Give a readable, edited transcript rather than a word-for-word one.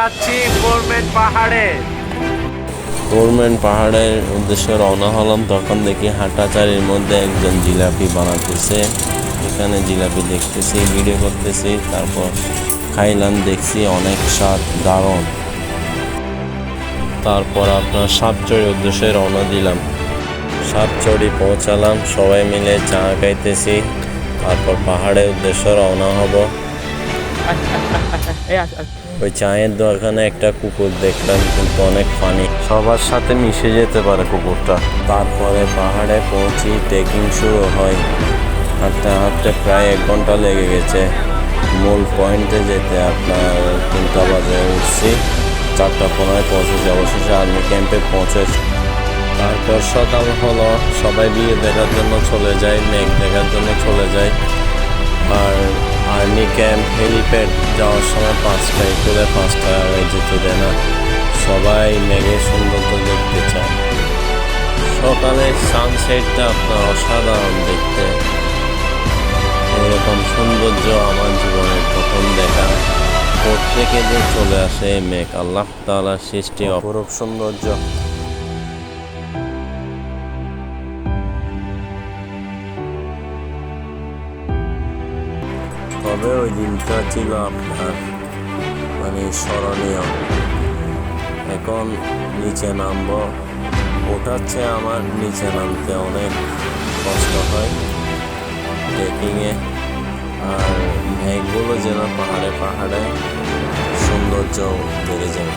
যাচ্ছি ফোরম্যান পাহাড়ে। ফোরম্যান পাহাড়ের উদ্দেশ্যে রওনা হলাম, তখন দেখি হাঁটাচারির মধ্যে একজন জিলাপি বানাতেছে। এখানে জিলাপি দেখতেছি, ভিডিও করতেছি, তারপর খাইলাম, দেখছি অনেক স্বাদ, দারুণ। তারপর আপনার সাতচড়ির উদ্দেশ্যে রওনা দিলাম। সাতচড়ি পৌঁছালাম, সবাই মিলে চা খাইতেছি, তারপর পাহাড়ের উদ্দেশ্যে রওনা হব। ওই চায়ের দোকানে একটা কুকুর দেখলাম, কিন্তু অনেক ফানি, সবার সাথে মিশে যেতে পারে কুকুরটা। তারপরে পাহাড়ে পৌঁছি, ট্রেকিং শুরু হয়। হাঁটতে হাঁটতে প্রায় 1 ঘন্টা লেগে গেছে। মূল পয়েন্টে যেতে আপনার 3টা বাজে উঠছি, 4টা 15 পৌঁছেছি। অবশেষে আর্মি ক্যাম্পে পৌঁছেছি। তারপর সকাল হলো, সবাই বিয়ে দেখার জন্য চলে যায়, মেঘ দেখার জন্য চলে যায়। আর আর্মি ক্যাম্প হেলিপ্যাড যাওয়ার সময় 5টায় করে, 5টায় আগে যেতে দেয় না। সবাই মেঘের সৌন্দর্য দেখতে চায়। সকালে সানসেটটা আপনার অসাধারণ দেখতে। এরকম সৌন্দর্য আমার জীবনের প্রথম দেখা। প্রত্যেকে যে চলে আসে মেঘ, আল্লাহ তাআলার সৃষ্টি অপরূপ সৌন্দর্য। তবে ওই দিনটা ছিল আপনার স্মরণীয়। এখন নিচে নামবো, ওঠার চেয়ে আমার নিচে নামতে অনেক কষ্ট হয় ট্রেকিংয়ে। আর মেঘগুলো যেন পাহাড়ে পাহাড়ে সৌন্দর্য বেড়ে যায়।